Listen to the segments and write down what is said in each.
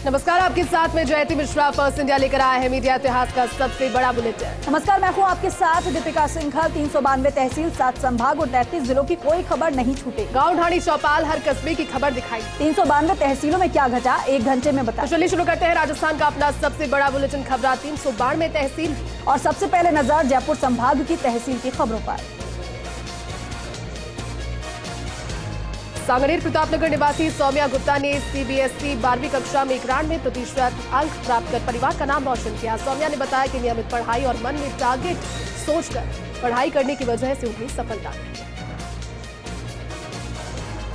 नमस्कार, आपके साथ में जयती मिश्रा। फर्स्ट इंडिया लेकर आया है मीडिया इतिहास का सबसे बड़ा बुलेटिन। नमस्कार, मैं हूं आपके साथ दीपिका सिंघल। 392 तहसील, 7 संभाग और 33 जिलों की कोई खबर नहीं छूटे। गांव ढाणी चौपाल हर कस्बे की खबर दिखाई। 392 तहसीलों में क्या घटा, 1 घंटे में बता। तो चलिए शुरू करते हैं राजस्थान का अपना सबसे बड़ा बुलेटिन खबरा 392 तहसील। और सबसे पहले नजर जयपुर संभाग की तहसील की खबरों पर। सांगनेर प्रतापनगर निवासी सौम्या गुप्ता ने सीबीएसई 12वीं कक्षा में 91% अंक प्राप्त कर परिवार का नाम रोशन किया। सौम्या ने बताया कि नियमित पढ़ाई और मन में टारगेट सोचकर पढ़ाई करने की वजह से उन्हें सफलता मिली।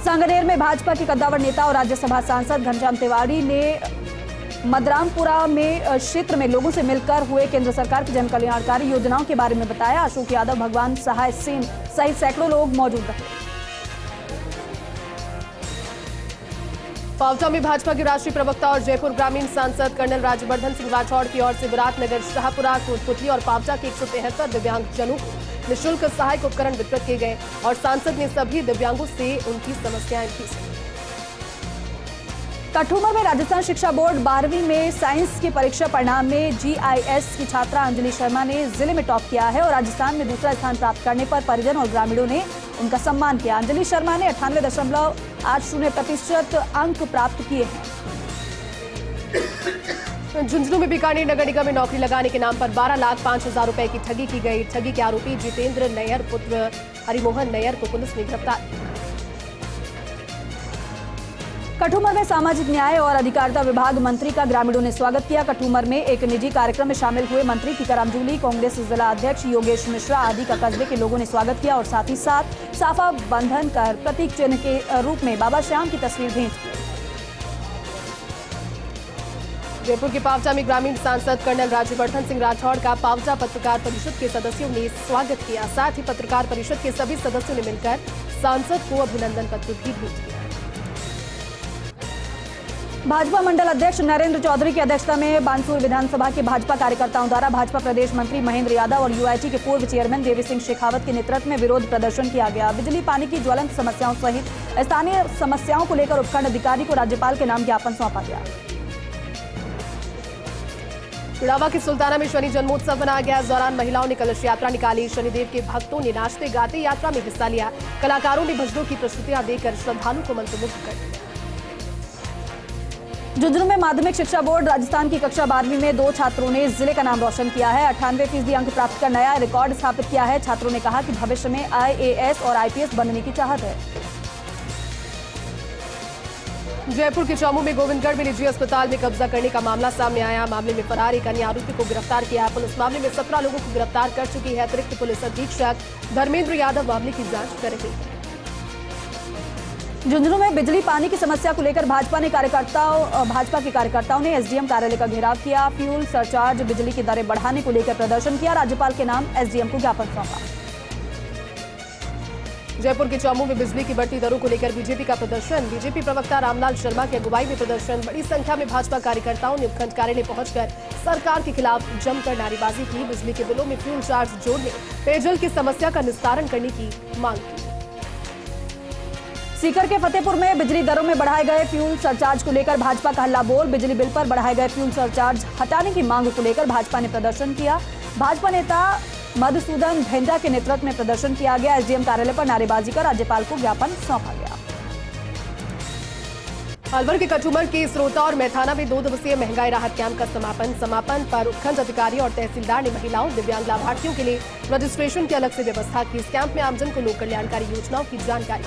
सांगनेर में भाजपा के कद्दावर नेता और राज्यसभा सांसद घनश्याम तिवारी ने मदरामपुरा में क्षेत्र में लोगों से मिलकर हुए केंद्र सरकार की जन कल्याणकारी योजनाओं के बारे में बताया। अशोक यादव, भगवान सहाय सेन सहित सैकड़ों लोग मौजूद रहे। पावटा में भाजपा के राष्ट्रीय प्रवक्ता और जयपुर ग्रामीण सांसद कर्नल राज्यवर्धन सिंह राठौड़ की ओर से विराटनगर, शाहपुरा, कोटपुतली और पावटा के 173 दिव्यांगजनों को निःशुल्क सहायक उपकरण वितरित किए गए और सांसद ने सभी दिव्यांगों से उनकी समस्याएं भी सुनी। कठुआ में राजस्थान शिक्षा बोर्ड 12वीं में साइंस की परीक्षा परिणाम में जीआईएस की छात्रा अंजलि शर्मा ने जिले में टॉप किया है और राजस्थान में दूसरा स्थान प्राप्त करने पर परिजन और ग्रामीणों ने उनका सम्मान किया। अंजलि शर्मा ने 98.80% अंक प्राप्त किए हैं। झुंझुनू में बीकानेर नगर निगम में नौकरी लगाने के नाम पर 12,05,000 रुपए की ठगी की गई। ठगी के आरोपी जितेंद्र नैयर पुत्र हरिमोहन नैयर को पुलिस ने गिरफ्तार किया। कठुमर में सामाजिक न्याय और अधिकारिता विभाग मंत्री का ग्रामीणों ने स्वागत किया। कठुमर में एक निजी कार्यक्रम में शामिल हुए मंत्री टीकाराम जूली, कांग्रेस जिला अध्यक्ष योगेश मिश्रा आदि का कस्बे के लोगों ने स्वागत किया और साथ ही साथ साफा बंधन कर प्रतीक चिन्ह के रूप में बाबा श्याम की तस्वीर भेंट की। जयपुर के पावटा में ग्रामीण सांसद कर्नल राज्यवर्धन सिंह राठौड़ का पावटा पत्रकार परिषद के सदस्यों ने स्वागत किया। साथ ही पत्रकार परिषद के सभी सदस्यों ने मिलकर सांसद को अभिनंदन पत्र भी भेंट किया। भाजपा मंडल अध्यक्ष नरेंद्र चौधरी की अध्यक्षता में बानसूर विधानसभा के भाजपा कार्यकर्ताओं द्वारा भाजपा प्रदेश मंत्री महेंद्र यादव और यूआईटी के पूर्व चेयरमैन देवी सिंह शेखावत के नेतृत्व में विरोध प्रदर्शन किया गया। बिजली पानी की ज्वलंत समस्याओं सहित स्थानीय समस्याओं को लेकर उपखंड अधिकारी को राज्यपाल के नाम ज्ञापन सौंपा गया। पिड़ावा के सुल्ताना में शनि जन्मोत्सव मनाया गया। इस दौरान महिलाओं ने कलश यात्रा निकाली। शनिदेव के भक्तों ने नाचते गाते यात्रा में हिस्सा लिया। कलाकारों ने भजनों की प्रस्तुतियां देकर श्रद्धालुओं को मंत्रमुग्ध कर दिया। झुंझुनू में माध्यमिक शिक्षा बोर्ड राजस्थान की कक्षा 12वीं में 2 छात्रों ने जिले का नाम रोशन किया है। 98% अंक प्राप्त कर नया रिकॉर्ड स्थापित किया है। छात्रों ने कहा कि भविष्य में आईएएस और आईपीएस बनने की चाहत है। जयपुर के चौमू में गोविंदगढ़ में निजी अस्पताल में कब्जा करने का मामला सामने आया। मामले में फरार एक अन्य आरोपी को गिरफ्तार किया। पुलिस मामले में 17 लोगों को गिरफ्तार कर चुकी है। अतिरिक्त पुलिस अधीक्षक धर्मेंद्र यादव मामले की जांच कर रहे हैं। झुंझुनू में बिजली पानी की समस्या को लेकर भाजपा के कार्यकर्ताओं ने एसडीएम कार्यालय का घेराव किया। फ्यूल सरचार्ज, बिजली की दरें बढ़ाने को लेकर प्रदर्शन किया। राज्यपाल के नाम एसडीएम को ज्ञापन सौंपा। जयपुर के चौमू में बिजली की बढ़ती दरों को लेकर बीजेपी का प्रदर्शन। बीजेपी प्रवक्ता रामलाल शर्मा की अगुवाई में प्रदर्शन। बड़ी संख्या में भाजपा कार्यकर्ताओं ने उपखंड कार्यालय पहुंचकर सरकार के खिलाफ जमकर नारेबाजी की। बिजली के बिलों में फ्यूल चार्ज जोड़ने, पेयजल की समस्या का निस्तारण करने की मांग की। सीकर के फतेहपुर में बिजली दरों में बढ़ाए गए फ्यूल सरचार्ज को लेकर भाजपा का हल्ला बोल। बिजली बिल पर बढ़ाए गए फ्यूल सरचार्ज हटाने की मांग को लेकर भाजपा ने प्रदर्शन किया। भाजपा नेता मधुसूदन भेंजा के नेतृत्व में प्रदर्शन किया गया। एसडीएम कार्यालय पर नारेबाजी कर राज्यपाल को ज्ञापन सौंपा गया। अलवर के कठुमर के स्रोता और मैथाना में 2 दिवसीय महंगाई राहत कैंप का समापन पर उपखंड अधिकारी और तहसीलदार ने महिलाओं, दिव्यांग लाभार्थियों के लिए रजिस्ट्रेशन की अलग से व्यवस्था की। इस कैंप में आमजन को लोक कल्याणकारी योजनाओं की जानकारी।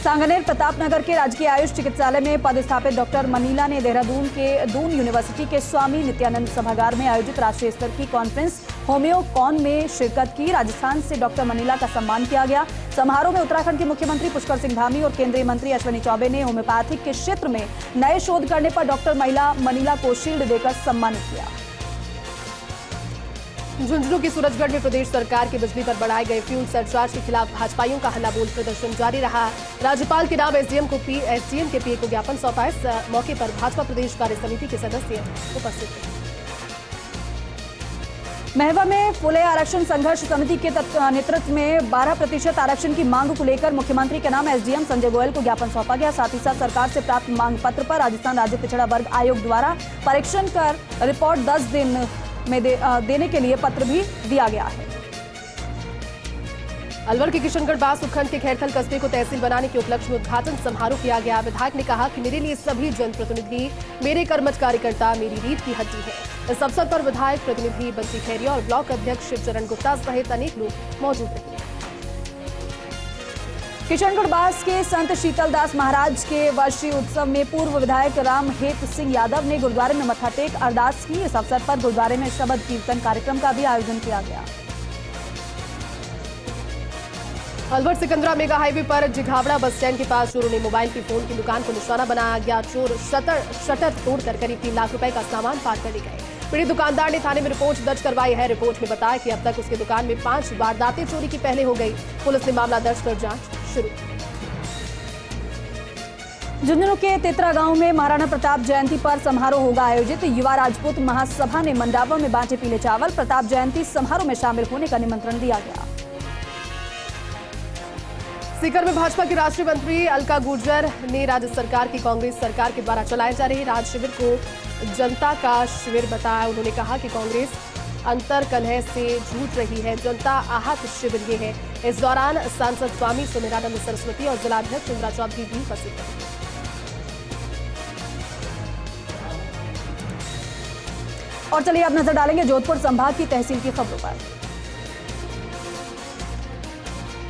सांगनेर प्रतापनगर के राजकीय आयुष चिकित्सालय में पदस्थापित डॉक्टर मनीला ने देहरादून के दून यूनिवर्सिटी के स्वामी नित्यानंद सभागार में आयोजित राष्ट्रीय स्तर की कॉन्फ्रेंस होम्योकॉन में शिरकत की। राजस्थान से डॉक्टर मनीला का सम्मान किया गया। समारोह में उत्तराखंड के मुख्यमंत्री पुष्कर सिंह धामी और केंद्रीय मंत्री अश्विनी चौबे ने होम्योपैथिक के क्षेत्र में नए शोध करने पर डॉक्टर मनीला को शील्ड देकर सम्मानित किया। झुंझुनू की सूरजगढ़ में प्रदेश सरकार की बिजली पर बढ़ाए गए फ्यूल सरचार्ज के खिलाफ भाजपाइयों का हल्ला बोल प्रदर्शन जारी रहा। राज्यपाल के नाम एसडीएम के पीए को ज्ञापन सौंपा। इस मौके पर भाजपा प्रदेश कार्य समिति के सदस्य उपस्थित थे। महवा में फुले आरक्षण संघर्ष समिति के नेतृत्व में 12% आरक्षण की मांग को लेकर मुख्यमंत्री के नाम एसडीएम संजय गोयल को ज्ञापन सौंपा गया। साथ ही साथ सरकार से प्राप्त मांग पत्र पर राजस्थान राज्य पिछड़ा वर्ग आयोग द्वारा परीक्षण कर रिपोर्ट 10 दिन में देने के लिए पत्र भी दिया गया है। अलवर के किशनगढ़ बास उपखंड के खैरथल कस्बे को तहसील बनाने के उपलक्ष्य में उद्घाटन समारोह किया गया। विधायक ने कहा कि मेरे लिए सभी जनप्रतिनिधि मेरे कर्मठ कार्यकर्ता मेरी रीढ़ की हड्डी है। इस अवसर पर विधायक प्रतिनिधि बंटी खैरिया और ब्लॉक अध्यक्ष शिवचरण गुप्ता सहित अनेक लोग मौजूद रहे। किशनगढ़ बास के संत शीतलदास महाराज के वर्षीय उत्सव में पूर्व विधायक राम हेत सिंह यादव ने गुरुद्वारे में मत्था टेक अरदास की। इस अवसर पर गुरुद्वारे में शबद कीर्तन कार्यक्रम का भी आयोजन किया गया। अलवर सिकंदरा मेगा हाईवे पर जिघावड़ा बस स्टैंड के पास चोरों ने मोबाइल की फोन की दुकान को निशाना बनाया गया। चोर शटर तोड़कर करीब 3 लाख रुपए का सामान पार कर ले गए। पीड़ित दुकानदार ने थाने में रिपोर्ट दर्ज करवाई है। रिपोर्ट में बताया कि अब तक उसकी दुकान में 5 वारदातें चोरी की पहले हो गई। पुलिस ने मामला दर्ज कर जांच शुरू की। झुंझुनू के तेतरा गांव में महाराणा प्रताप जयंती पर समारोह होगा आयोजित। युवा राजपूत महासभा ने मंडावा में बांटे पीले चावल। प्रताप जयंती समारोह में शामिल होने का निमंत्रण दिया गया। सीकर में भाजपा की राष्ट्रीय मंत्री अलका गुर्जर ने राज्य सरकार की कांग्रेस सरकार के द्वारा चलाए जा रहे राज शिविर को जनता का शिविर बताया। उन्होंने कहा कि कांग्रेस अंतर कलह से जूझ रही है, जनता आहत शिविर ये है। इस दौरान सांसद स्वामी सुमेरानंद सरस्वती और जिलाध्यक्ष इंदिरा चौधरी भी उपस्थित रहे। और चलिए अब नजर डालेंगे जोधपुर संभाग की तहसील की खबरों पर।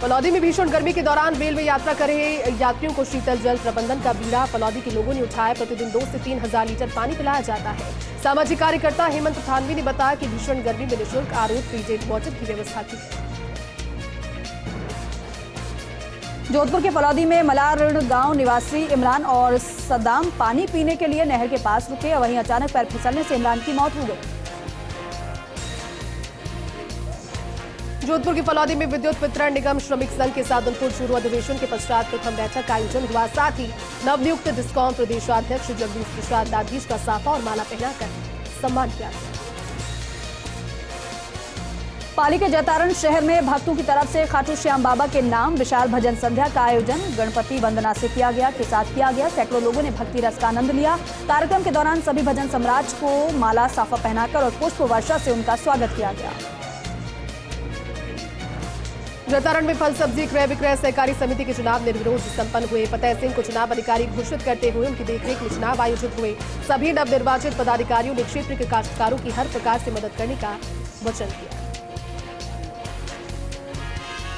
फलौदी में भीषण गर्मी के दौरान रेल में यात्रा कर रहे यात्रियों को शीतल जल प्रबंधन का बीड़ा फलौदी के लोगों ने उठाया। प्रतिदिन 2 से 3 हजार लीटर पानी पिलाया जाता है। सामाजिक कार्यकर्ता हेमंत थानवी ने बताया कि भीषण गर्मी में निःशुल्क आरओ फ्रीजेड वाटर की व्यवस्था की है। जोधपुर के फलौदी में मलारण गांव निवासी इमरान और सद्दाम पानी पीने के लिए नहर के पास रुके। वहीं अचानक पैर फिसलने से इमरान की मौत हो गई। जोधपुर की फलौदी में विद्युत वितरण निगम श्रमिक संघ के साथ उनपुर शुरू अधिवेशन के पश्चात प्रथम बैठक का आयोजन हुआ। साथ ही नवनियुक्त डिस्कॉम प्रदेशाध्यक्ष जगदीश प्रसाद दाधीश का साफा और माला पहनाकर सम्मान किया गया। पाली के जैतारण शहर में भक्तों की तरफ से खाटू श्याम बाबा के नाम विशाल भजन संध्या का आयोजन गणपति वंदना से किया गया। सैकड़ों लोगों ने भक्ति रस का आनंद लिया। कार्यक्रम के दौरान सभी भजन सम्राट को माला साफा पहनाकर और पुष्प वर्षा से उनका स्वागत किया गया। जैतारण में फल सब्जी क्रय विक्रय सहकारी समिति के चुनाव निर्विरोध संपन्न हुए। फतेह सिंह को चुनाव अधिकारी घोषित करते हुए उनकी देखरेख में चुनाव आयोजित हुए। सभी नवनिर्वाचित पदाधिकारियों ने क्षेत्र के काश्तकारों की हर प्रकार से मदद करने का वचन दिया।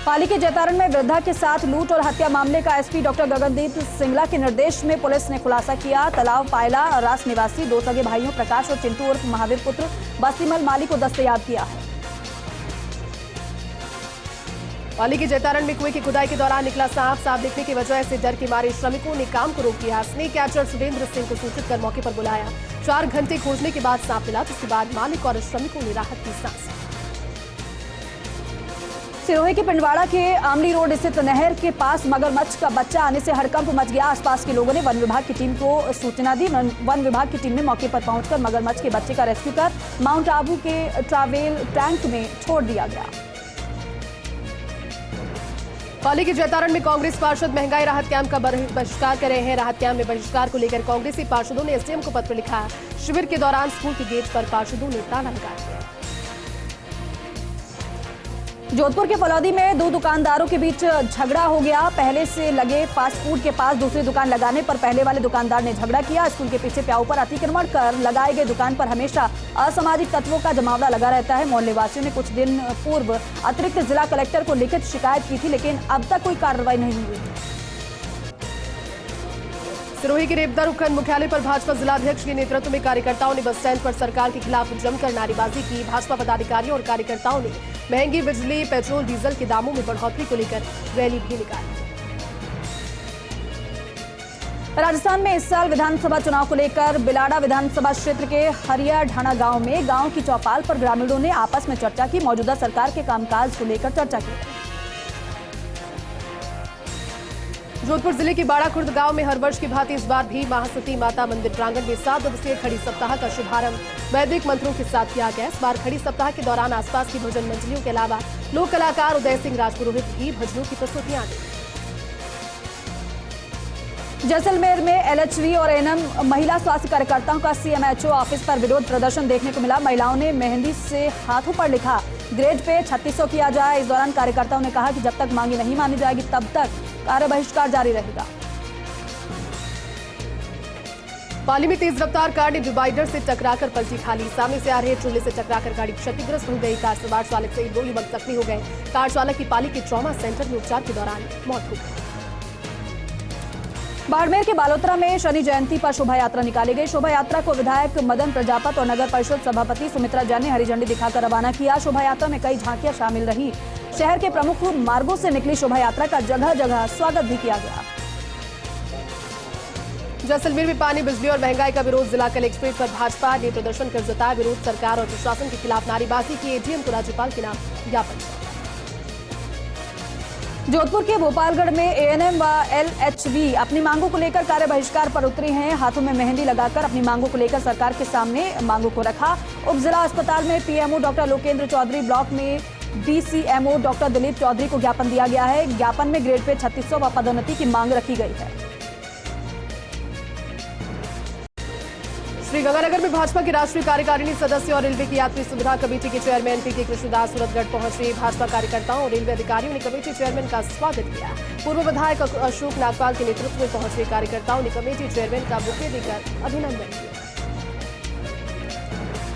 पाली के जैतारण में वृद्धा के साथ लूट और हत्या मामले का एसपी डॉक्टर गगनदीप सिंगला के निर्देश में पुलिस ने खुलासा किया। तालाब पायला रास निवासी 2 सगे भाइयों प्रकाश और चिंटू उर्फ महावीर पुत्र बस्तीमल माली को दस्तयाब किया है। पाली के जैतारण में कुएं की खुदाई के दौरान निकला सांप दिखने की वजह से डर के मारे श्रमिकों ने काम को रोक दिया। स्नेक कैचर सुरेंद्र सिंह को सूचित कर मौके पर बुलाया। 4 घंटे खोजने के बाद सांप मिला, जिसके बाद मालिक और श्रमिकों ने राहत की सांस। सिरोही के पिंडवाड़ा के आमली रोड स्थित नहर के पास मगरमच्छ का बच्चा आने से हड़कंप मच गया। आसपास के लोगों ने वन विभाग की टीम को सूचना दी। वन विभाग की टीम ने मौके पर पहुंचकर मगरमच्छ के बच्चे का रेस्क्यू कर माउंट आबू के ट्रैवल टैंक में छोड़ दिया गया। पाली के जैतारण में कांग्रेस पार्षद महंगाई राहत कैंप का बहिष्कार कर रहे हैं। राहत कैंप में बहिष्कार को लेकर कांग्रेसी पार्षदों ने एसडीएम को पत्र लिखा। शिविर के दौरान स्कूल के गेट पर पार्षदों ने ताला लगा दिया। जोधपुर के फलौदी में 2 दुकानदारों के बीच झगड़ा हो गया। पहले से लगे फास्ट फूड के पास दूसरी दुकान लगाने पर पहले वाले दुकानदार ने झगड़ा किया। स्कूल के पीछे प्याऊ पर अतिक्रमण कर लगाए गए दुकान पर हमेशा असामाजिक तत्वों का जमावड़ा लगा रहता है। मोहल्ले वासियों ने कुछ दिन पूर्व अतिरिक्त जिला कलेक्टर को लिखित शिकायत की थी, लेकिन अब तक कोई कार्रवाई नहीं हुई। सिरोही के रेपदर उपखंड मुख्यालय पर भाजपा जिलाध्यक्ष के नेतृत्व में कार्यकर्ताओं ने बस स्टैंड पर सरकार के खिलाफ जमकर नारेबाजी की। भाजपा पदाधिकारियों और कार्यकर्ताओं ने महंगी बिजली, पेट्रोल, डीजल के दामों में बढ़ोतरी को लेकर रैली भी निकाली। राजस्थान में इस साल विधानसभा चुनाव को लेकर बिलाड़ा विधानसभा क्षेत्र के हरिया ढाणा गांव में गांव की चौपाल पर ग्रामीणों ने आपस में चर्चा की। मौजूदा सरकार के कामकाज को लेकर चर्चा की। जोधपुर जिले के बाड़ा खुर्द गांव में हर वर्ष की भांति इस बार भी महासती माता मंदिर प्रांगण में 7 दिवसीय खड़ी सप्ताह का शुभारंभ वैदिक मंत्रों के साथ किया गया। इस बार खड़ी सप्ताह के दौरान आसपास की भजन मंडलियों के अलावा लोक कलाकार उदय सिंह राजपुरोहित भी भजनों की प्रस्तुतियां दी। जैसलमेर में एलएचवी और एएनएम महिला स्वास्थ्य कार्यकर्ताओं का सीएमएचओ ऑफिस पर विरोध प्रदर्शन देखने को मिला। महिलाओं ने मेहंदी से हाथों पर लिखा ग्रेड पे 3600 किया जाए। इस दौरान कार्यकर्ताओं ने कहा कि जब तक मांगी नहीं मानी जाएगी तब तक कार्य बहिष्कार जारी रहेगा। पाली में तेज रफ्तार कार ने डिवाइडर से टकराकर पलटी खाली। सामने से आ रहे ट्रोले से टकराकर गाड़ी क्षतिग्रस्त हो गई। कार सवार चालक सहित 2 युवक जख्मी हो गए। कार चालक की पाली के ट्रॉमा सेंटर में उपचार के दौरान मौत हो गई। बाड़मेर के बालोतरा में शनि जयंती पर शोभा यात्रा निकाली गई। शोभा यात्रा को विधायक मदन प्रजापत और नगर परिषद सभापति सुमित्रा जैन ने हरी झंडी दिखाकर रवाना किया। शोभा यात्रा में कई झांकियां शामिल रही। शहर के प्रमुख मार्गों से निकली शोभा यात्रा का जगह जगह स्वागत भी किया गया। जैसलमेर में पानी, बिजली और महंगाई का विरोध। जिला कलेक्ट्रेट पर भाजपा ने प्रदर्शन कर जताया विरोध। सरकार और प्रशासन के खिलाफ नारेबाजी की। एडीएम को राज्यपाल के नाम ज्ञापन। जोधपुर के गोपालगढ़ में एएनएम व एलएचवी अपनी मांगों को लेकर कार्य बहिष्कार पर उतरी हैं। हाथों में मेहंदी लगाकर अपनी मांगों को लेकर सरकार के सामने मांगों को रखा। उप जिला अस्पताल में PMO doctor Lokendra Chaudhary, block में डीसीएमओ डॉक्टर दिलीप चौधरी को ज्ञापन दिया गया है। ज्ञापन में ग्रेड पे 3600 व पदोन्नति की मांग रखी गई है। श्रीगंगानगर में भाजपा की राष्ट्रीय कार्यकारिणी सदस्य और रेलवे की यात्री सुविधा कमेटी के चेयरमैन पीके कृष्णदास सूरतगढ़ पहुंचे। भाजपा कार्यकर्ताओं और रेलवे अधिकारियों ने कमेटी चेयरमैन का स्वागत किया। पूर्व विधायक अशोक नागपाल के नेतृत्व में पहुंचे कार्यकर्ताओं ने कमेटी चेयरमैन का बुके देकर अभिनंदन किया।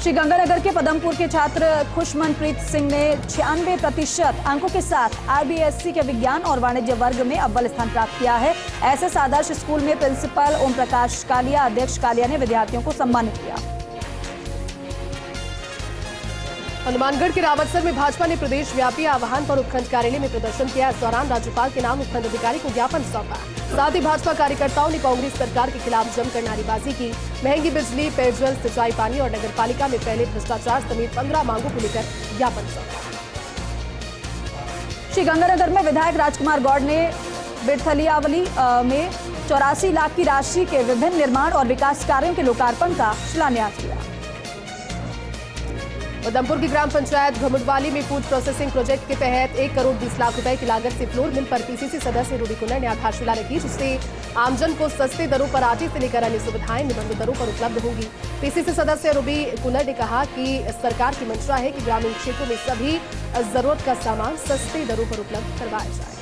श्रीगंगानगर के पदमपुर के छात्र खुशमनप्रीत सिंह ने 96% अंकों के साथ आरबीएससी के विज्ञान और वाणिज्य वर्ग में अव्वल स्थान प्राप्त किया है। एसएस आदर्श स्कूल में प्रिंसिपल ओम प्रकाश कालिया, अध्यक्ष कालिया ने विद्यार्थियों को सम्मानित किया। हनुमानगढ़ के रावतसर में भाजपा ने प्रदेश व्यापी आह्वान पर उपखंड कार्यालय में प्रदर्शन किया। इस दौरान राज्यपाल के नाम उपखंड अधिकारी को ज्ञापन सौंपा। साथ ही भाजपा कार्यकर्ताओं ने कांग्रेस सरकार के खिलाफ जमकर नारेबाजी की। महंगी बिजली, पेयजल, सिंचाई पानी और नगरपालिका में फैले भ्रष्टाचार समेत 15 मांगों को लेकर ज्ञापन सौंपा। श्रीगंगानगर में विधायक राजकुमार गौड़ ने बिरथलियावली में 84 लाख की राशि के विभिन्न निर्माण और विकास कार्यों के लोकार्पण का शिलान्यास किया। उधमपुर की ग्राम पंचायत घमुडवाली में फूड प्रोसेसिंग प्रोजेक्ट के तहत 1 करोड़ 20 लाख रुपए की लागत से फ्लोर मिल पर पीसीसी सदस्य रूबी कुल्लर ने आधारशिला रखी, जिससे आमजन को सस्ते दरों पर आटे से लेकर अन्य सुविधाएं निबंध दरों पर उपलब्ध होगी। पीसीसी सदस्य रूबी कुल्लर ने कहा कि सरकार की मंशा है कि ग्रामीण क्षेत्रों में सभी जरूरत का सामान सस्ते दरों पर उपलब्ध करवाया जाए।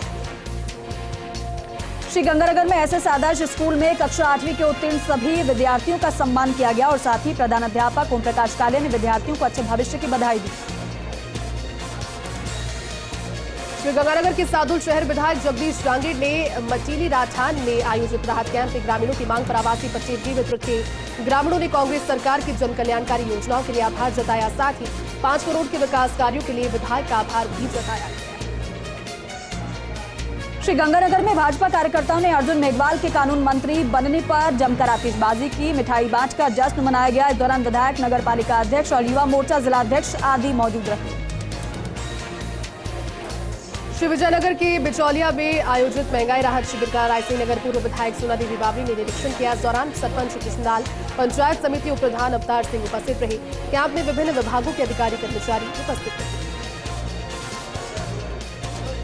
श्रीगंगानगर में एसएस आदर्श स्कूल में कक्षा 8वीं के उत्तीर्ण सभी विद्यार्थियों का सम्मान किया गया और साथ ही प्रधानाध्यापक ओम प्रकाश कालिया ने विद्यार्थियों को अच्छे भविष्य की बधाई दी। श्रीगंगानगर के सादुल शहर विधायक जगदीश रांगीड़ ने मटीली राठान में आयोजित राहत कैंप में ग्रामीणों की मांग पर आवासीय पट्टे वितरित किए। ग्रामीणों ने कांग्रेस सरकार की जन कल्याणकारी योजनाओं के लिए आभार जताया। साथ ही 5 करोड़ के विकास कार्यों के लिए विधायक का आभार भी जताया। श्रीगंगानगर में भाजपा कार्यकर्ताओं ने अर्जुन मेघवाल के कानून मंत्री बनने पर जमकर आतिशबाजी की। मिठाई बांटकर जश्न मनाया गया। इस दौरान विधायक, नगर पालिका अध्यक्ष और युवा मोर्चा जिलाध्यक्ष आदि मौजूद रहे। श्री विजयनगर के बिचौलिया में आयोजित महंगाई राहत शिविर का रायसिंह नगर पूर्व विधायक सोना देवी बावरी ने निरीक्षण किया। इस दौरान सरपंच कृष्णलाल, पंचायत समिति उप प्रधान अवतार सिंह उपस्थित रहे। कैंप में विभिन्न विभागों के अधिकारी कर्मचारी उपस्थित रहे।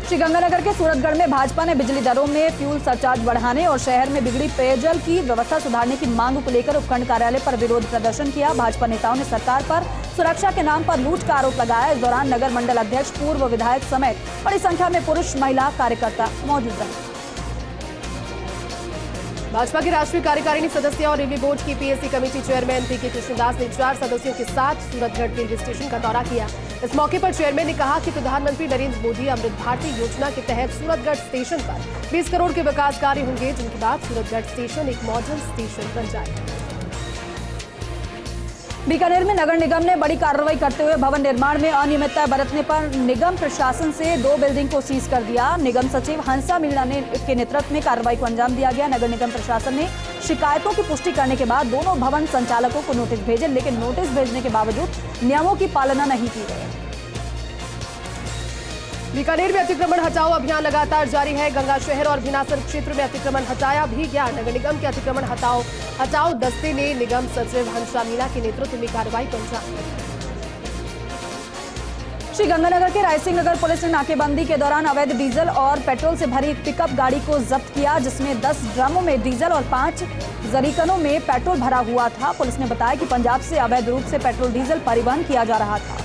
श्रीगंगानगर के सूरतगढ़ में भाजपा ने बिजली दरों में फ्यूल सरचार्ज बढ़ाने और शहर में बिगड़ी पेयजल की व्यवस्था सुधारने की मांग को लेकर उपखंड कार्यालय पर विरोध प्रदर्शन किया। भाजपा नेताओं ने सरकार पर सुरक्षा के नाम पर लूट का आरोप लगाया। इस दौरान नगर मंडल अध्यक्ष, पूर्व विधायक समेत बड़ी संख्या में पुरुष, महिला कार्यकर्ता मौजूद रहे। भाजपा के राष्ट्रीय कार्यकारिणी सदस्य और रेलवे बोर्ड की पीएससी कमेटी चेयरमैन पीके कृष्णदास ने 4 सदस्यों के साथ सूरतगढ़ रेलवे स्टेशन का दौरा किया। इस मौके पर चेयरमैन ने कहा कि प्रधानमंत्री नरेंद्र मोदी अमृत भारती योजना के तहत सूरतगढ़ स्टेशन पर 20 करोड़ के विकास कार्य होंगे, जिनके बाद सूरतगढ़ स्टेशन एक मॉडल स्टेशन बन जाएगा। बीकानेर में नगर निगम ने बड़ी कार्रवाई करते हुए भवन निर्माण में अनियमितता बरतने पर निगम प्रशासन से 2 बिल्डिंग को सीज कर दिया। निगम सचिव हंसा मीणा के नेतृत्व में कार्रवाई को अंजाम दिया गया। नगर निगम प्रशासन ने शिकायतों की पुष्टि करने के बाद दोनों भवन संचालकों को नोटिस भेजे, लेकिन नोटिस भेजने के बावजूद नियमों की पालना नहीं की गई। बीकानेर में अतिक्रमण हटाओ अभियान लगातार जारी है। गंगा शहर और भिनासर क्षेत्र में अतिक्रमण हटाया भी गया। नगर निगम के अतिक्रमण हटाओ दस्ते ने निगम सचिव हंसा मीना के नेतृत्व में कार्रवाई को अंजाम दिया। श्री गंगानगर के रायसिंह नगर पुलिस ने नाकेबंदी के दौरान अवैध डीजल और पेट्रोल से भरी एक पिकअप गाड़ी को जब्त किया, जिसमें 10 ड्रमों में डीजल और 5 जरीकनों में पेट्रोल भरा हुआ था। पुलिस ने बताया कि पंजाब से अवैध रूप से पेट्रोल डीजल परिवहन किया जा रहा था।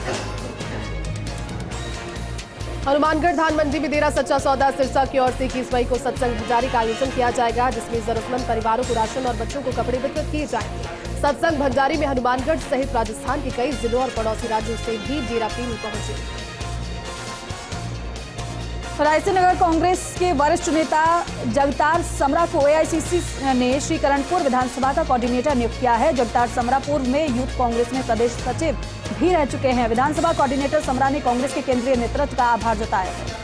हनुमानगढ़ धान मंडी में डेरा सच्चा सौदा सिरसा की ओर से 21 मई को सत्संग भंडारी का आयोजन किया जाएगा, जिसमें जरूरतमंद परिवारों को राशन और बच्चों को कपड़े वितरित किए जाएंगे। सत्संग भंडारी में हनुमानगढ़ सहित राजस्थान के कई जिलों और पड़ोसी राज्यों से भी डेरा प्रेमी पहुंचे। रायसिंह नगर कांग्रेस के वरिष्ठ नेता जगतार समरा को एआईसीसी ने श्री करणपुर विधानसभा का कोऑर्डिनेटर नियुक्त किया है। जगतार समरा पूर्व में यूथ कांग्रेस में प्रदेश सचिव भी रह चुके हैं। विधानसभा कोऑर्डिनेटर समरा ने कांग्रेस के केंद्रीय नेतृत्व का आभार जताया है।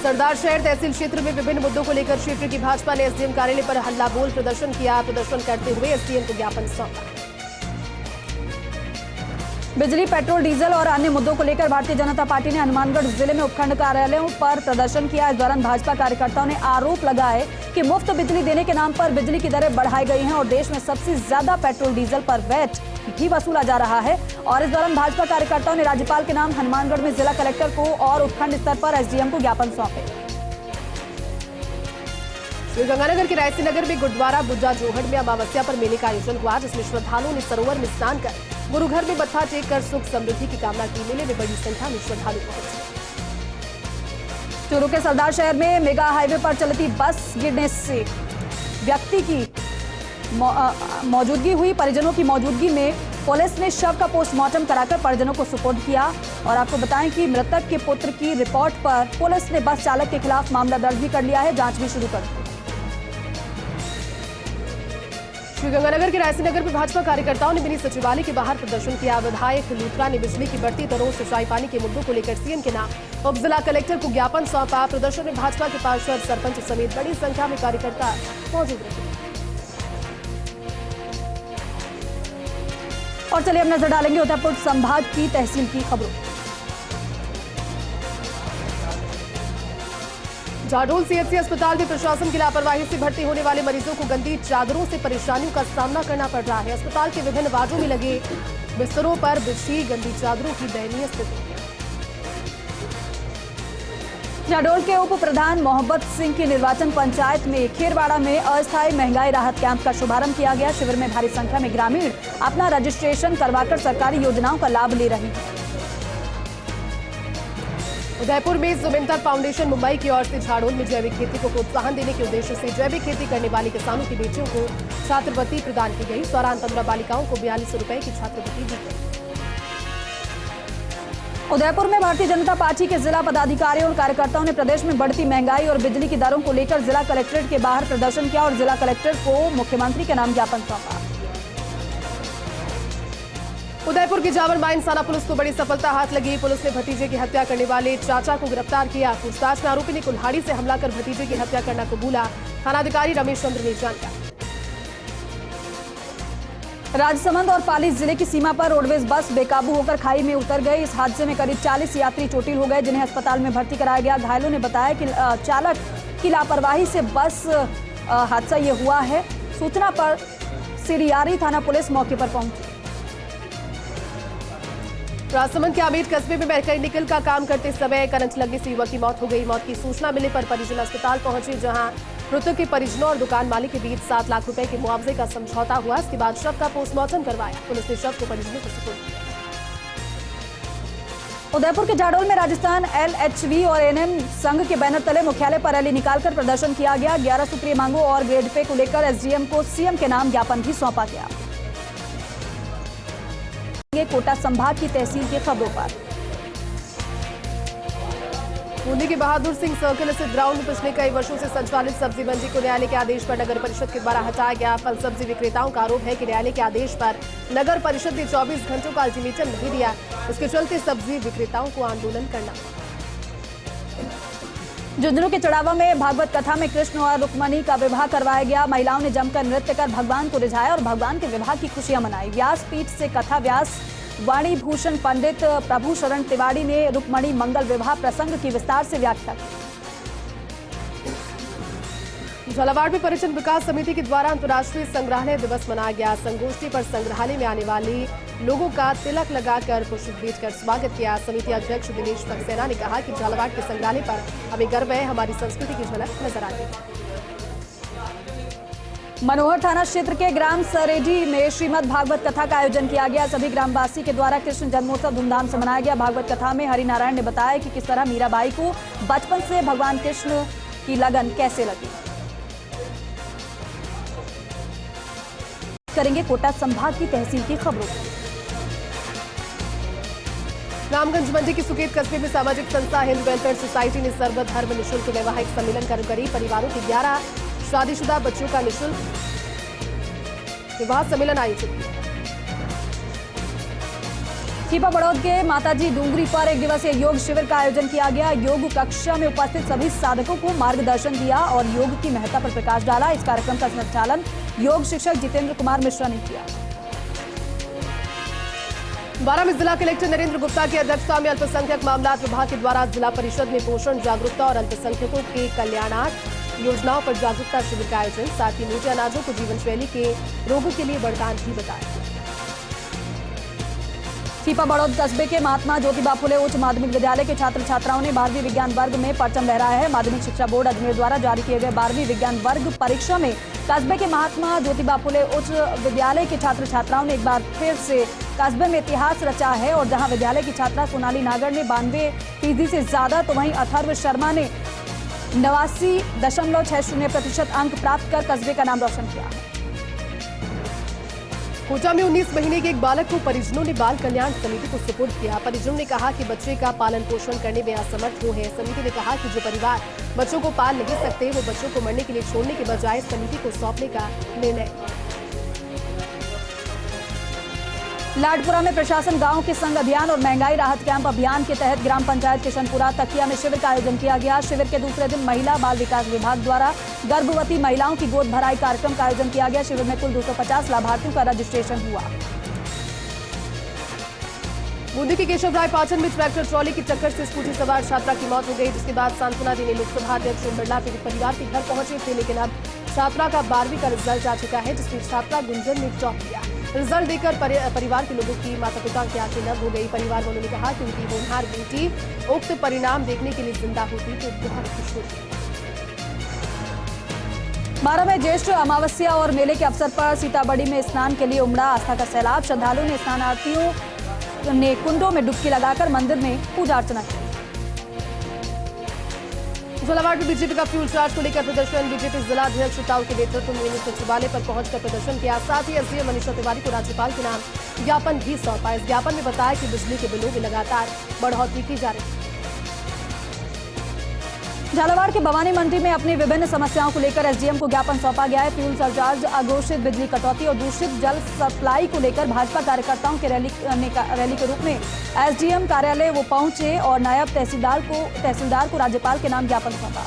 सरदार शहर तहसील क्षेत्र में विभिन्न मुद्दों को लेकर क्षेत्र की भाजपा ने एसडीएम कार्यालय पर हल्ला बोल प्रदर्शन किया। प्रदर्शन करते हुए एसडीएम को ज्ञापन सौंपा। बिजली, पेट्रोल, डीजल और अन्य मुद्दों को लेकर भारतीय जनता पार्टी ने हनुमानगढ़ जिले में उपखंड कार्यालयों पर प्रदर्शन किया। इस दौरान भाजपा कार्यकर्ताओं ने आरोप लगाए कि मुफ्त बिजली देने के नाम पर बिजली की दरें बढ़ाई गई हैं और देश में सबसे ज्यादा पेट्रोल डीजल पर वैट भी वसूला जा रहा है। और इस दौरान भाजपा कार्यकर्ताओं ने राज्यपाल के नाम हनुमानगढ़ में जिला कलेक्टर को और उपखंड स्तर पर एसडीएम को ज्ञापन सौंपे। श्रीगंगानगर के रायसिंह नगर में गुरुद्वारा बुज्जा जोहड़ में अमावस्या पर मेले का आयोजन हुआ, जिसमें श्रद्धालुओं ने सरोवर में स्नान कर गुरु घर में मत्था टेक कर सुख समृद्धि की कामना की। मेले में बड़ी संख्या में श्रद्धालु पहुंचे। चूरू के सरदार शहर में मेगा हाईवे पर चलती बस गिरने से व्यक्ति की मौजूदगी हुई। परिजनों की मौजूदगी में पुलिस ने शव का पोस्टमार्टम कराकर परिजनों को सुपुर्द किया। और आपको बताएं कि मृतक के पुत्र की रिपोर्ट पर पुलिस ने बस चालक के खिलाफ मामला दर्ज भी कर लिया है, जांच भी शुरू कर दी। श्रीगंगानगर के रायसिंह नगर में भाजपा कार्यकर्ताओं ने मिनी सचिवालय के बाहर प्रदर्शन किया। विधायक लूथरा ने बिजली की बढ़ती दरों, सिंचाई पानी के मुद्दों को लेकर सीएम के नाम उप जिला कलेक्टर को ज्ञापन सौंपा। प्रदर्शन में भाजपा के पार्षद, सरपंच समेत बड़ी संख्या में कार्यकर्ता मौजूद रहे। और चलिए अब नजर डालेंगे उदयपुर संभाग की तहसील की खबरों। जाडोल सीएचसी अस्पताल में प्रशासन की लापरवाही से भर्ती होने वाले मरीजों को गंदी चादरों से परेशानियों का सामना करना पड़ रहा है। अस्पताल के विभिन्न वार्डों में लगे बिस्तरों पर बिछी गंदी चादरों की दयनीय स्थिति है। जाडोल के उप प्रधान मोहब्बत सिंह की निर्वाचन पंचायत में खेरवाड़ा में अस्थायी महंगाई राहत कैंप का शुभारंभ किया गया। शिविर में भारी संख्या में ग्रामीण अपना रजिस्ट्रेशन करवाकर सरकारी योजनाओं का लाभ ले रहे हैं। उदयपुर में जुबिंतर फाउंडेशन मुंबई की ओर से झाड़ोल में जैविक खेती को प्रोत्साहन देने के उद्देश्य से जैविक खेती करने वाली किसानों की बेटियों को छात्रवृत्ति प्रदान की गई। इस दौरान 15 बालिकाओं को 42 रुपए की छात्रवृत्ति दी गई। उदयपुर में भारतीय जनता पार्टी के जिला पदाधिकारियों और कार्यकर्ताओं ने प्रदेश में बढ़ती महंगाई और बिजली की दरों को लेकर जिला कलेक्ट्रेट के बाहर प्रदर्शन किया और जिला कलेक्टर को मुख्यमंत्री के नाम ज्ञापन सौंपा। उदयपुर की जावर माइंस थाना पुलिस को बड़ी सफलता हाथ लगी। पुलिस ने भतीजे की हत्या करने वाले चाचा को गिरफ्तार किया। पूछताछ में आरोपी ने कुल्हाड़ी से हमला कर भतीजे की हत्या करना कबूला। थानाधिकारी रमेश चंद्र ने जानकारी। राजसमंद और पाली जिले की सीमा पर रोडवेज बस बेकाबू होकर खाई में उतर गई। इस हादसे में करीब 40 यात्री चोटिल हो गए, जिन्हें अस्पताल में भर्ती कराया गया। घायलों ने बताया कि चालक की लापरवाही से बस हादसा ये हुआ है। सूचना पर सिरियारी थाना पुलिस मौके पर पहुंची। राजसमंद के आमेर कस्बे में मैकेनिकल का काम करते समय करंट लगने से युवक की मौत हो गई। मौत की सूचना मिलने पर परिजन अस्पताल पहुंचे, जहां मृतक के परिजनों और दुकान मालिक के बीच 7 लाख रुपए के मुआवजे का समझौता हुआ। इसके बाद शव का पोस्टमार्टम करवाया। पुलिस ने शव को परिजनों को सुपुर्द किया। उदयपुर के जाडोल में राजस्थान LHV और NM संघ के बैनर तले मुख्यालय पर रैली निकालकर प्रदर्शन किया गया। 11 सूत्रीय मांगों और ग्रेड पे को लेकर SDM को CM के नाम ज्ञापन भी सौंपा गया। कोटा संभाग की तहसील की खबरों पर बूंदी के बहादुर सिंह सर्कल स्थित ग्राउंड में पिछले कई वर्षों से संचालित सब्जी मंडी को न्यायालय के आदेश पर नगर परिषद के द्वारा हटाया गया। फल सब्जी विक्रेताओं का आरोप है कि न्यायालय के आदेश पर नगर परिषद ने 24 घंटों का अल्टीमेटम नहीं दिया। इसके चलते सब्जी विक्रेताओं को आंदोलन करना। झुंझुनू के चढ़ावा में भागवत कथा में कृष्ण और रुक्मणी का विवाह करवाया गया। महिलाओं ने जमकर नृत्य कर भगवान को रिझाया और भगवान के विवाह की खुशियां मनाई। व्यास पीठ से कथा व्यास वाणी भूषण पंडित प्रभु शरण तिवारी ने रुक्मणी मंगल विवाह प्रसंग की विस्तार से व्याख्या की। झालावाड़ में पर्यटन विकास समिति के द्वारा अंतर्राष्ट्रीय संग्रहालय दिवस मनाया गया। संगोष्ठी पर संग्रहालय में आने वाले लोगों का तिलक लगाकर पुष्प भेंट कर स्वागत किया। समिति अध्यक्ष दिनेश सक्सेना ने कहा कि झालावाड़ के संग्रहालय पर हमें गर्व है, हमारी संस्कृति की झलक नजर आती है। मनोहर थाना क्षेत्र के ग्राम सरेडी में श्रीमद् भागवत कथा का आयोजन किया गया। सभी ग्रामवासी के द्वारा कृष्ण जन्मोत्सव धूमधाम से मनाया गया। भागवत कथा में हरिनारायण ने बताया कि किस तरह मीराबाई को बचपन से भगवान कृष्ण की लगन कैसे लगी। करेंगे कोटा संभाग की तहसील की खबरों। रामगंज मंडी के सुकेत कस्बे में सामाजिक संस्था हिंदू वेलफेयर सोसाइटी ने सर्वधर्म निःशुल्क वैवाहिक सम्मेलन कर गरीब परिवारों के 11 शादीशुदा बच्चों का निःशुल्क विवाह सम्मेलन आयोजित किया। छिपा बड़ौद के माताजी डूंगरी पर एक दिवसीय योग शिविर का आयोजन किया गया। योग कक्षा में उपस्थित सभी साधकों को मार्गदर्शन दिया और योग की महत्ता पर प्रकाश डाला। इस कार्यक्रम का संचालन योग शिक्षक जितेंद्र कुमार मिश्रा ने किया। बारां में जिला कलेक्टर नरेंद्र गुप्ता की अध्यक्षता में अल्पसंख्यक मामलात विभाग के द्वारा जिला परिषद में पोषण जागरूकता और अल्पसंख्यकों के कल्याणार्थ योजनाओं पर जागरूकता शिविर का आयोजन। साथ ही मोटे अनाजों को जीवन शैली के रोगों के लिए वरदान भी बताया। छिपा बड़ौद कस्बे के महात्मा ज्योतिबा फुले उच्च माध्यमिक विद्यालय के छात्र छात्राओं ने 12वीं विज्ञान वर्ग में परचम लहराया है। माध्यमिक शिक्षा बोर्ड अजमेर द्वारा जारी किए गए 12वीं विज्ञान वर्ग परीक्षा में कस्बे के महात्मा ज्योतिबा फुले उच्च विद्यालय के छात्र छात्राओं ने एक बार फिर से कस्बे में इतिहास रचा है। और जहां विद्यालय की छात्रा सोनाली नागर ने 92% से ज्यादा तो वहीं अथर्व शर्मा ने 89.60% अंक प्राप्त कर कस्बे का नाम रोशन किया। कोटा में 19 महीने के एक बालक को परिजनों ने बाल कल्याण समिति को सुपुर्द किया। परिजनों ने कहा कि बच्चे का पालन पोषण करने में असमर्थ वो है। समिति ने कहा कि जो परिवार बच्चों को पाल नहीं सकते वो बच्चों को मरने के लिए छोड़ने के बजाय समिति को सौंपने का निर्णय। लाडपुरा में प्रशासन गांव के संग अभियान और महंगाई राहत कैंप अभियान के तहत ग्राम पंचायत किशनपुरा तकिया में शिविर का आयोजन किया गया। शिविर के दूसरे दिन महिला बाल विकास विभाग द्वारा गर्भवती महिलाओं की गोद भराई कार्यक्रम का आयोजन किया गया। शिविर में कुल 250 लाभार्थियों का रजिस्ट्रेशन हुआ। बूंदी के केशव राय पाटन में ट्रैक्टर ट्रॉली की टक्कर से स्कूटी सवार छात्रा की मौत हो गई, जिसके बाद सांत्वना देने लोकसभा अध्यक्ष ओम बिरला पीड़ित परिवार के घर पहुंचे थे। लेकिन अब छात्रा का 12वीं का रिजल्ट आ चुका है, जिसमें छात्रा गुंजन ने टॉप किया। रिजल्ट देकर परिवार के लोगों की माता पिता की आंखें नम हो गई। परिवार वालों ने कहा कि उनकी होनहार बेटी उक्त परिणाम देखने के लिए जिंदा होती तो बहुत खुश होती। 12 में ज्येष्ठ अमावस्या और मेले के अवसर पर सीताबड़ी में स्नान के लिए उमड़ा आस्था का सैलाब। श्रद्धालुओं ने स्नानार्थियों ने कुंडों में डुबकी लगाकर मंदिर में पूजा अर्चना की। झालावाड़ में बीजेपी का फ्यूल चार्ज को लेकर प्रदर्शन। बीजेपी जिला अध्यक्ष ताऊ के नेतृत्व में सचिवालय पर पहुंचकर प्रदर्शन किया। साथ ही एसडीएम मनीषा तिवारी को राज्यपाल के नाम ज्ञापन भी सौंपा। इस ज्ञापन में बताया कि बिजली के बिलों में लगातार बढ़ोतरी की जा रही है। झालावाड़ के भवानी मंडी में अपनी विभिन्न समस्याओं को लेकर एसडीएम को ज्ञापन सौंपा गया है। फ्यूल सरचार्ज, अघोषित बिजली कटौती और दूषित जल सप्लाई को लेकर भाजपा कार्यकर्ताओं के रैली के रूप में एसडीएम कार्यालय वो पहुंचे और नायब तहसीलदार को राज्यपाल के नाम ज्ञापन सौंपा।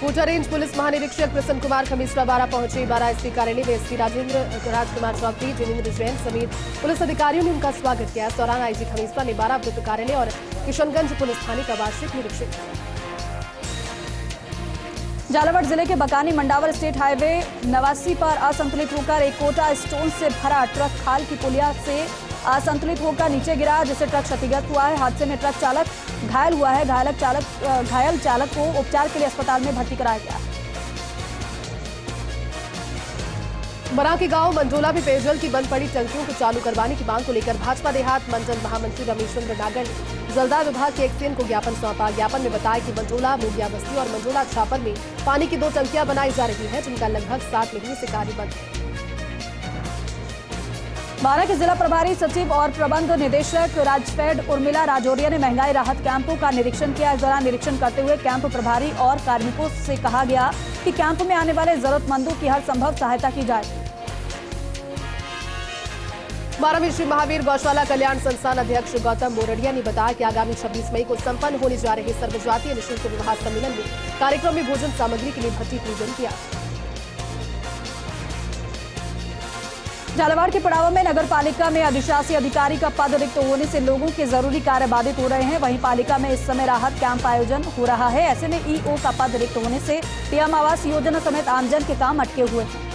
कोटा रेंज पुलिस महानिरीक्षक प्रसन्न कुमार खमीसरा बारा पहुंचे। बारा एसपी कार्यालय में एसपी राजकुमार चौधरी, जिनेंद्र जैन समेत पुलिस अधिकारियों ने उनका स्वागत किया। इस दौरान आईजी खमीसरा ने बारा वृत्त कार्यालय और किशनगंज पुलिस थाने का वार्षिक निरीक्षण किया। झालावाड़ जिले के बकानी मंडावर स्टेट हाईवे 89 पर असंतुलित होकर एक कोटा स्टोन से भरा ट्रक खाल की पुलिया से असंतुलित होकर नीचे गिरा, जिससे ट्रक क्षतिग्रस्त हुआ है। हादसे में ट्रक चालक घायल हुआ है। घायल चालक को उपचार के लिए अस्पताल में भर्ती कराया गया। बरा के गांव मंडोला में पेयजल की बंद पड़ी टंकियों को चालू करवाने की मांग को लेकर भाजपा देहात मंडल महामंत्री रमेश्वर नागर ने जलदाय विभाग के एक्सीएन को ज्ञापन सौंपा। ज्ञापन में बताया कि मंडोला, मोगिया बस्ती और मंडोला छापर में पानी की 2 टंकियां बनाई जा रही है, जिनका लगभग 7 महीने से कार्य बंद है। बारा के जिला प्रभारी सचिव और प्रबंध निदेशक राजफेड उर्मिला राजौरिया ने महंगाई राहत कैंपों का निरीक्षण किया। इस दौरान निरीक्षण करते हुए कैंप प्रभारी और कार्मिकों से कहा गया कि कैंप में आने वाले जरूरतमंदों की हर संभव सहायता की जाए। बारा में श्री महावीर गौशाला कल्याण संस्थान अध्यक्ष गौतम मोरडिया ने बताया कि आगामी 26 मई को संपन्न होने जा रहे सर्वजातीय निःशुल्क विवाह सम्मेलन में कार्यक्रम में भोजन सामग्री के लिए भट्टी पूजन किया। झालावाड़ के पड़ावा में नगर पालिका में अधिशासी अधिकारी का पद रिक्त होने से लोगों के जरूरी कार्य बाधित हो रहे हैं। वहीं पालिका में इस समय राहत कैंप आयोजन हो रहा है। ऐसे में ईओ का पद रिक्त होने से पीएम आवास योजना समेत आमजन के काम अटके हुए हैं।